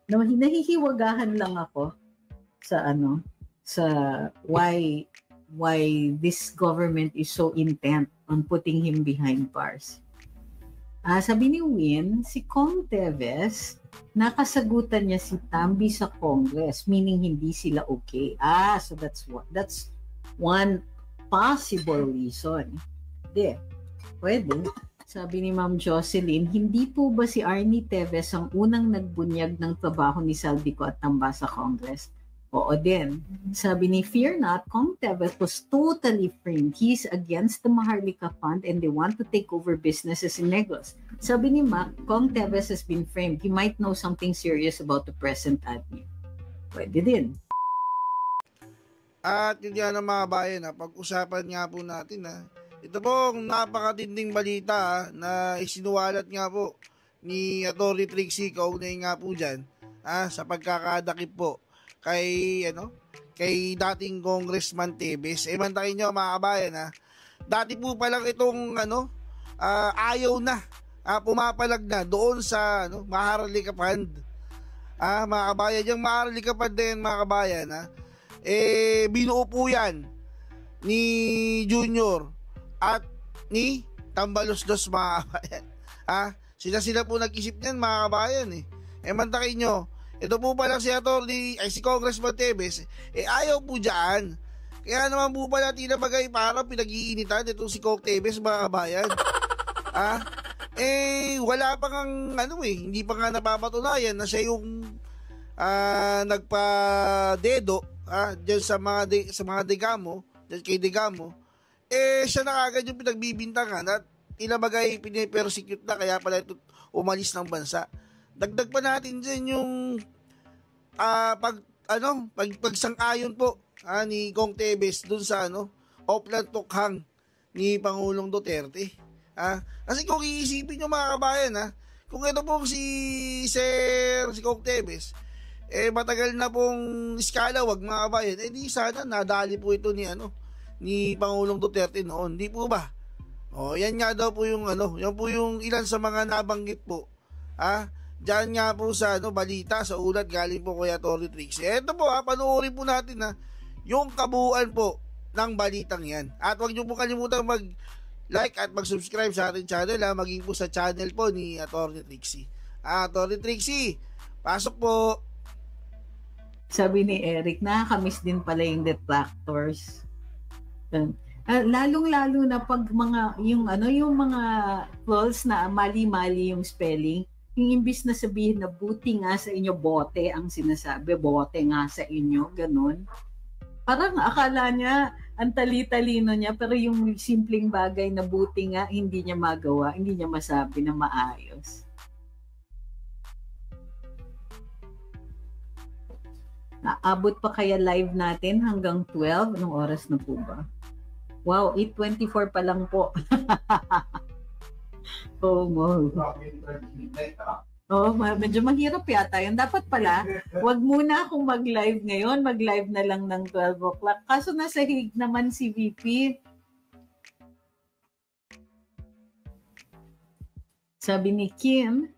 nahihiwagahan lang ako sa sa why this government is so intent on putting him behind bars. Sabi ni Win, si Kong Teves, nakasagutan niya si Tambi sa Congress, meaning hindi sila okay. So that's one possible reason. Pwede. Sabi ni Ma'am Jocelyn, hindi po ba si Arnie Teves ang unang nagbunyag ng trabaho ni Saldico at Tamba sa Congress? Oo din. Sabi ni Fear Not, Kong Teves was totally framed. He's against the Maharlika Fund and they want to take over businesses in Negros. Sabi ni Mac, Kong Teves has been framed. He might know something serious about the present admin. Pwede din. At yun yan ang mga bayan, pag-usapan nga po natin ito po ang napakatinding balita na isinuwalat nga po ni Atty. Trixie, kaugnay nga po dyan sa pagkakadakip po kay dating Congressman Teves. Mantakin nyo mga kabayan dati po palang itong ayaw na pumapalag na doon sa Maharlika Fund. Mga kabayan, yung Maharlika Fund din mga kabayan binuo po yan ni Junior at ni Tambaloslos mga kabayan. Sila po nag-isip niyan mga kabayan mantakin nyo, ito po pala si Congressman Teves, ayaw po dyan. Kaya naman po pala tinabagay para pinag-iinitan itong si Kong Teves mga kabayan. Wala pa ngang hindi pa nga napapatunayan na siya yung nagpa-dedo dyan sa mga Digamo, dyan kay Digamo. Siya na agad yung pinagbibintangan at tinabagay pinipersecute na kaya pala ito umalis ng bansa. Dagdag pa natin dyan yung pagsang-ayon po ni Kong Teves dun sa Oplan Tukhang ni Pangulong Duterte. Kasi kung iisipin nyo mga kabayan kung ito pong si Kong Teves matagal na pong iskalawag mga kabayan, di sana nadali po ito ni Pangulong Duterte noon, di po ba? Yan nga daw po yung yan po yung ilan sa mga nabanggit po diyan nga po sa balita sa ulat galing po kay Atty. Trixie. Ito po panoorin po natin yung kabuuan po ng balitang yan. At huwag niyo po kalimutan mag-like at mag-subscribe sa ating channel maging po sa channel po ni Atty. Trixie. Atty. Trixie, pasok po. Sabi ni Eric, nakakamiss din pala yung detractors. Lalong-lalo na pag yung mga trolls na mali-mali yung spelling, yung imbis na sabihin na buti nga sa inyo, bote ang sinasabi, bote nga sa inyo, ganun. Parang akala niya, ang tali-talino niya, pero yung simpleng bagay na buti nga, hindi niya magawa, hindi niya masabi na maayos. Naabot pa kaya live natin hanggang 12? Anong oras na po ba? Wow, 8:24 pa lang po. Medyo mahirap yata yun. Dapat pala, wag muna akong mag-live ngayon. Mag-live na lang ng 12 o'clock. Kaso nasa hig naman si VP. Sabi ni Kim,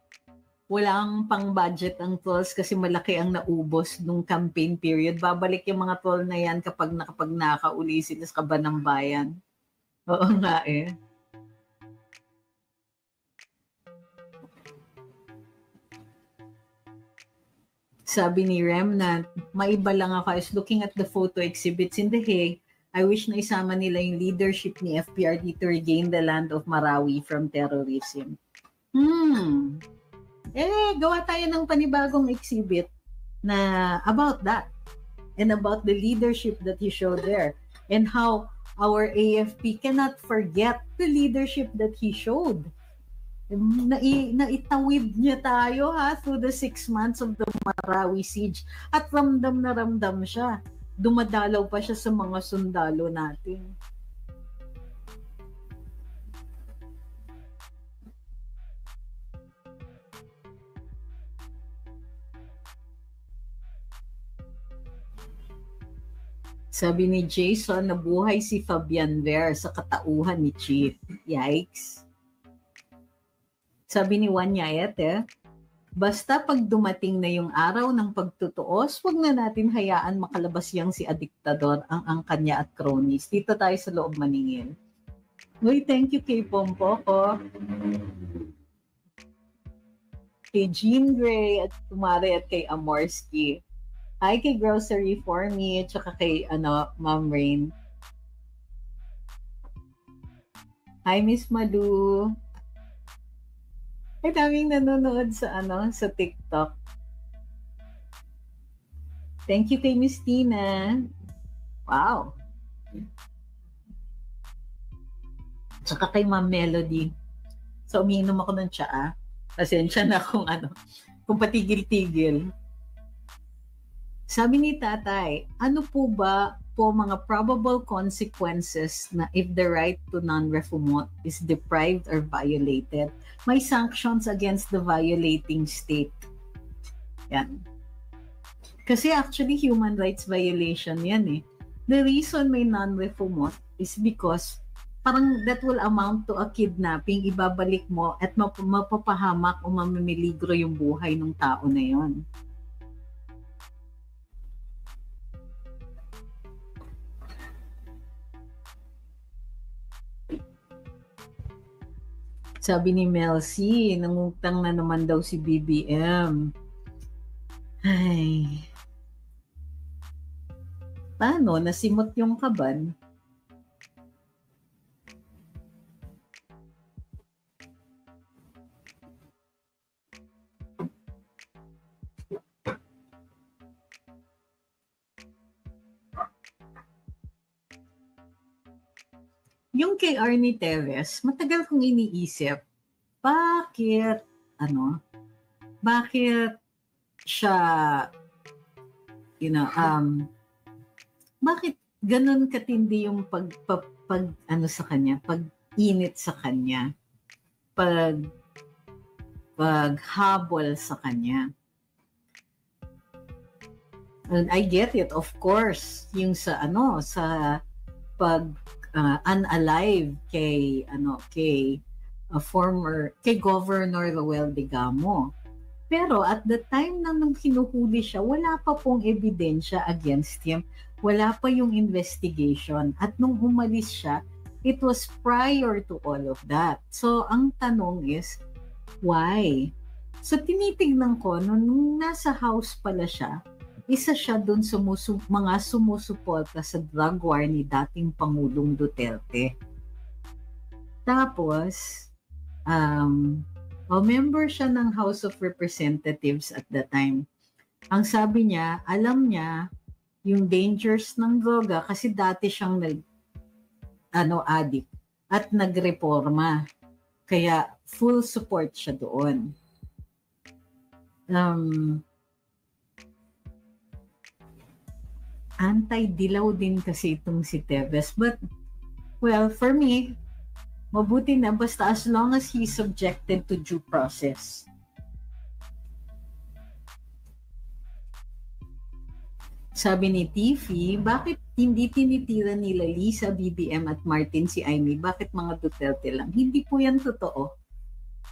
walang pang-budget ang trolls kasi malaki ang naubos nung campaign period. Babalik yung mga troll na yan kapag nakauli sila sa Kabanang Bayan. Oo nga Sabi ni Rem na maiba lang ako. I was looking at the photo exhibits in The Hague. I wish na isama nila yung leadership ni FPRD to regain the land of Marawi from terrorism. Gawa tayo ng panibagong exhibit na about that and about the leadership that he showed there and how our AFP cannot forget the leadership that he showed. Naitawid niya tayo through the 6 months of the Marawi siege at ramdam na ramdam siya. Dumadalaw pa siya sa mga sundalo natin. Sabi ni Jason, nabuhay si Fabian Ver sa katauhan ni Chief. Yikes. Sabi ni Juan Yayet, Basta pag dumating na yung araw ng pagtutuos, wag na natin hayaan makalabas yang si adiktador ang angkan niya at cronies. Dito tayo sa loob maningil. Uy, thank you kay Pompo ko. Kay Jean Grey at Kumare at kay Amorsky. Hi kay Grocery for Me at saka kay Ma'am Rain. Hi Miss Madu. Ay daming nanonood sa sa TikTok. Thank you kay Miss Tina. Wow. Tsaka kay Ma'am Melody. So umiinom ako ng tsaa. Pasensya na kung patigil-tigil. Sabi ni Tatay, ano po ba po mga probable consequences na if the right to non-refoulement is deprived or violated? May sanctions against the violating state. Yan. Kasi actually human rights violation yan eh. The reason may non-refoulement is because parang that will amount to a kidnapping, ibabalik mo at mapapahamak o mamimiligro yung buhay ng tao na yon. Sabi ni Mel C, nangutang na naman daw si BBM. Ay. Paano? Nasimot yung kaban? Yung kay Arnie Teves, matagal kong iniisip, bakit siya, bakit ganun katindi yung sa kanya, pag-init sa kanya, paghabol sa kanya. And I get it, of course, yung sa unalive kay Governor Roel Digamo. Pero at the time nung hinuhuli siya, wala pa pong ebidensya against him. Wala pa yung investigation. At nung umalis siya, it was prior to all of that. So ang tanong is, why? So tinitignan ko, nung nasa house pala siya, isa siya dun sa mga sumusuporta sa drug war ni dating Pangulong Duterte. Tapos, member siya ng House of Representatives at the time. Ang sabi niya, alam niya yung dangers ng droga kasi dati siyang addict at nagreforma. Kaya full support siya doon. Anti-dilaw din kasi itong si Teves. But, well, for me, mabuti na basta as long as he's subjected to due process. Sabi ni Tiffy, bakit hindi tinitira nila Lisa, BBM at Martin si Amy? Bakit mga Duterte lang? Hindi po yan totoo.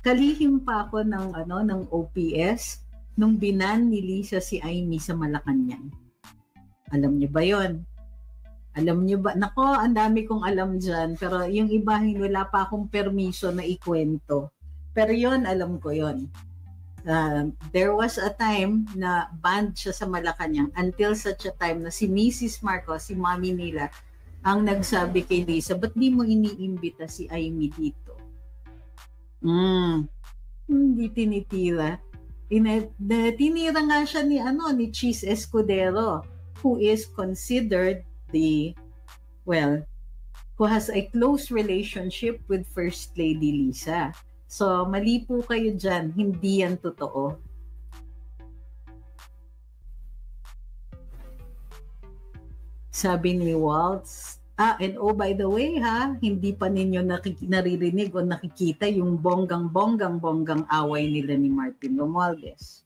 Kalihim pa ako ng OPS nung binan ni Lisa si Amy sa Malacanang. Alam niyo ba yon? Alam niyo ba? Nako, ang dami kong alam dyan. Pero yung iba, wala pa akong permiso na ikwento. Pero yon, alam ko yon. There was a time na banned siya sa Malacanang until such a time na si Mrs. Marcos, si mami nila, ang nagsabi kay Lisa, ba't di mo iniimbita si Amy dito? Hindi tinitira. Tinira nga siya ni Cheese Escudero, who is considered who has a close relationship with First Lady Lisa. So, mali po kayo dyan. Hindi yan totoo. Sabi ni Waltz, and by the way hindi pa ninyo naririnig o nakikita yung bonggang away nila ni Martin Romualdez.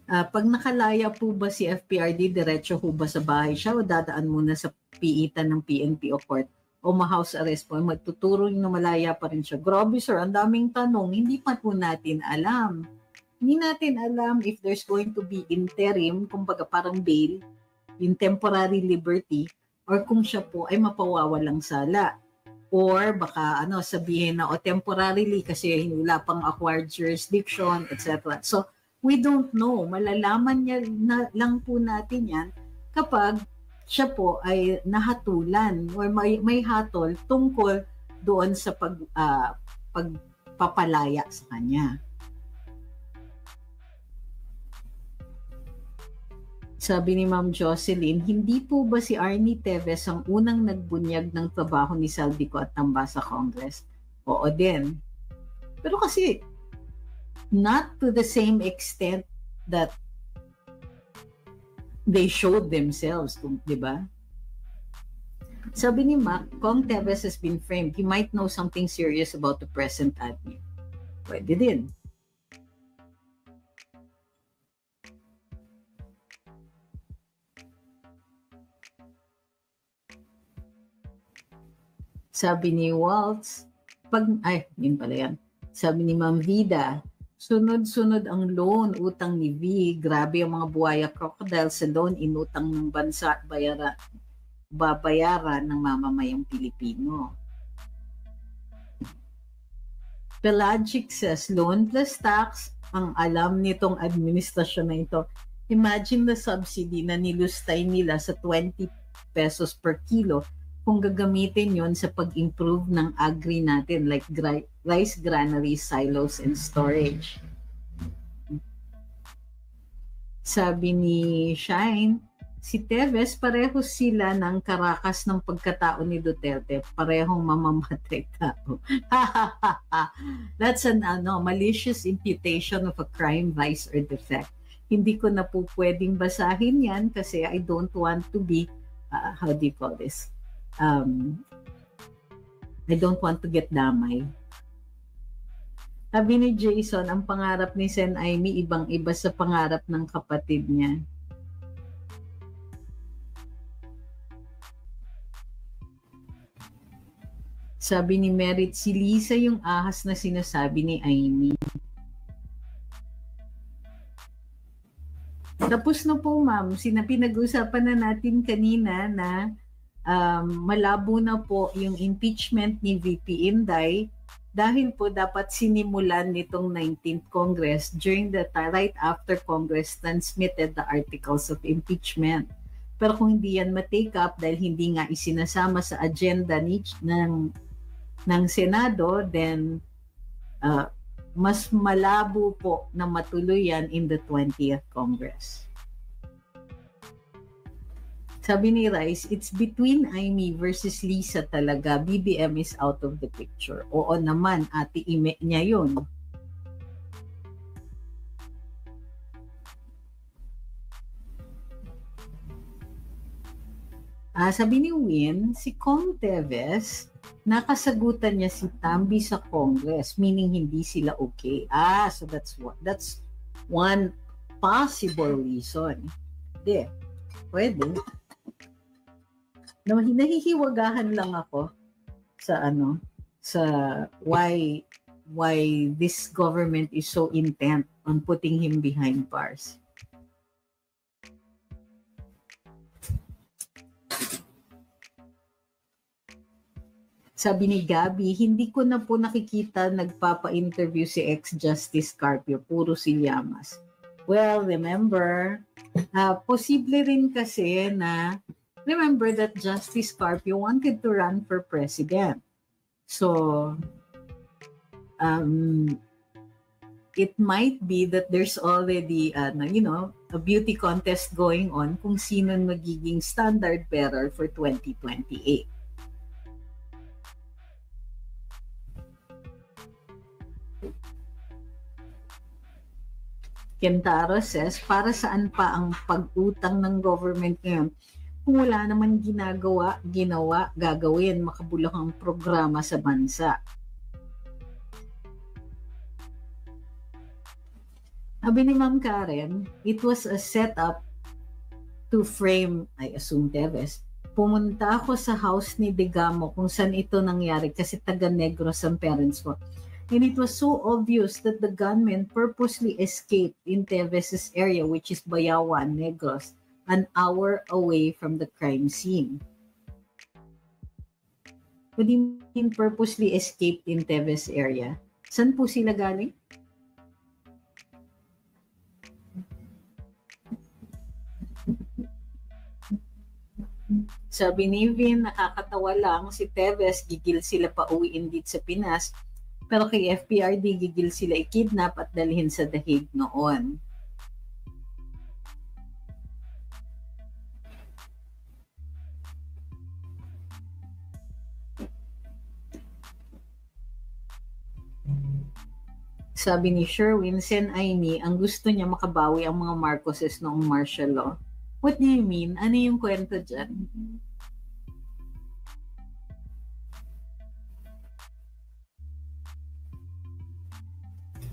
Pag nakalaya po ba si FPRD, diretso po ba sa bahay siya o dadaan muna sa piitan ng PNP o court? o ma-house arrest po, magtuturo na malaya pa rin siya. Grabe sir, ang daming tanong, hindi pa po natin alam. Hindi natin alam if there's going to be interim, kumbaga parang bail, in temporary liberty, or kung siya po ay mapawawalang sala. Or baka sabihin na temporarily kasi wala pang acquired jurisdiction, etc. So, we don't know. Malalaman niya lang po natin yan kapag siya po ay nahatulan or may hatol tungkol doon sa pagpapalaya sa kanya. Sabi ni Ma'am Jocelyn, hindi po ba si Arnie Teves ang unang nagbunyag ng trabaho ni Saldico at Tamba sa Congress? Oo din. Pero kasi, not to the same extent that they showed themselves, di ba? Sabi ni Mac, Kong Teves has been framed. He might know something serious about the present admin. Pwede din. Sabi ni Waltz, yun pala yan. Sabi ni Ma'am Vida, sunod-sunod ang loan, utang ni V. Grabe ang mga buhaya crocodile sa loan, inutang ng bansa at babayaran ng mamamayang Pilipino. Pelagic says, loan plus tax, ang alam nitong administrasyon na ito. Imagine the subsidy na nilustay nila sa 20 pesos per kilo kung gagamitin yon sa pag-improve ng agri natin like rice granaries, silos, and storage. Sabi ni Shine, si Teves, pareho sila ng karakas ng pagkatao ni Duterte. Parehong mamamatay tao. That's an malicious imputation of a crime, vice, or defect. Hindi ko na po pwedeng basahin yan kasi I don't want to be, how do you call this? I don't want to get damay. Sabi ni Jason, ang pangarap ni Sen Aimee ibang-iba sa pangarap ng kapatid niya. Sabi ni Merit, si Lisa yung ahas na sinasabi ni Aimee. Tapos na po ma'am, pinag-usapan na natin kanina na malabo na po yung impeachment ni VP Inday dahil po dapat sinimulan nitong 19th Congress during the right after Congress transmitted the articles of impeachment. Pero kung hindi yan ma-take up dahil hindi nga isinasama sa agenda ng Senado, then mas malabo po na matuloy yan in the 20th Congress. Sabi ni Rice, it's between Aimee versus Lisa talaga. BBM is out of the picture. Oo naman, ate ime niya yun. Sabi ni Win, si Kong Teves, nakasagutan niya si Tambi sa Congress, meaning hindi sila okay. So that's one possible reason. Hindi, pwede. Nahihiwagahan lang ako sa why this government is so intent on putting him behind bars. Sabi ni Gabi, hindi ko na po nakikita nagpapa-interview si ex-Justice Carpio, puro si Llamas. Well, remember, posible rin kasi na remember that Justice Carpio wanted to run for president. So, it might be that there's already, a beauty contest going on kung sino magiging standard bearer for 2028. Kentaro says, para saan pa ang pag-utang ng government ngayon kung wala naman gagawin makabuluhang programa sa bansa. Sabi ni Ma'am Karen, it was a setup to frame, I assume Teves, pumunta ako sa house ni Degamo kung saan ito nangyari kasi taga Negros ang parents ko. And it was so obvious that the gunman purposely escaped in Teves's area, which is Bayawan, Negros, an hour away from the crime scene. What do you mean purposely escaped in Teves area? Saan po sila galing? Sabi ni Vin, nakakatawa lang, si Teves, gigil sila pa uwiin dito sa Pinas, pero kay FPRD, gigil sila ikidnap at dalhin sa The Hague noon. Sabi ni Sherwin, Sen Aini, ang gusto niya makabawi ang mga Marcoses noong martial law. What do you mean? Ano yung kwento dyan?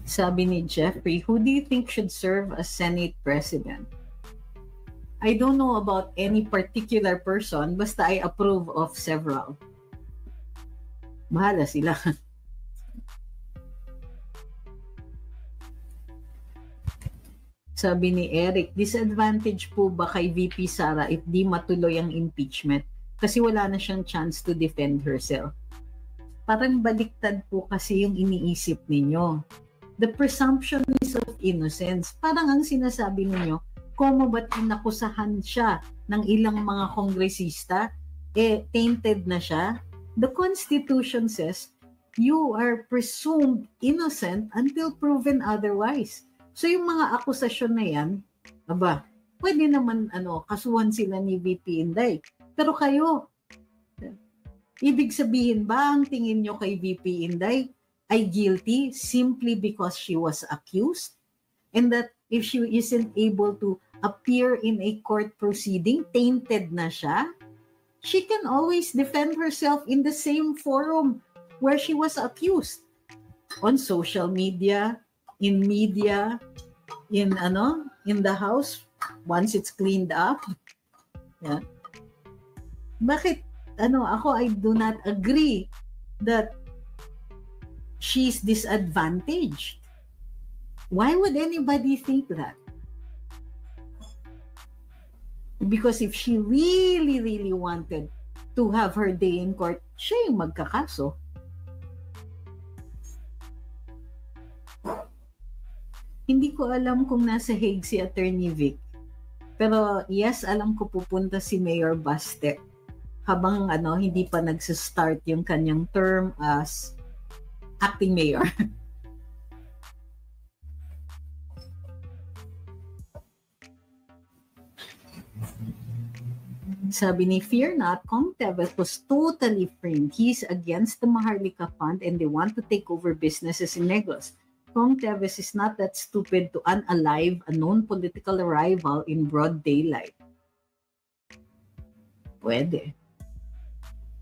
Sabi ni Jeffrey, who do you think should serve as Senate President? I don't know about any particular person, basta I approve of several. Bahala sila. Sabi ni Eric, disadvantage po ba kay VP Sara if di matuloy ang impeachment? Kasi wala na siyang chance to defend herself. Parang baliktad po kasi yung iniisip ninyo. The presumption is of innocence. Parang ang sinasabi ninyo, kung ba't inakusahan siya ng ilang mga kongresista, tainted na siya? The Constitution says, you are presumed innocent until proven otherwise. So yung mga akusasyon na yan, pwede naman kasuhan sila ni VP Inday. Pero kayo, ibig sabihin ba ang tingin nyo kay VP Inday ay guilty simply because she was accused? And that if she isn't able to appear in a court proceeding, tainted na siya? She can always defend herself in the same forum where she was accused. On social media, in media, in the house, once it's cleaned up. Yeah. Bakit, I do not agree that she's disadvantaged. Why would anybody think that? Because if she really, really wanted to have her day in court, siya yung magkakaso. Hindi ko alam kung nasa Hague si Attorney Vic. Pero yes, alam ko pupunta si Mayor Baste habang hindi pa nagsistart yung kanyang term as acting mayor. Sabi ni Fear Not, Kong Teves was totally framed. He's against the Maharlika Fund and they want to take over businesses in Negros. Kong Teves is not that stupid to unalive a known political rival in broad daylight. Pwede.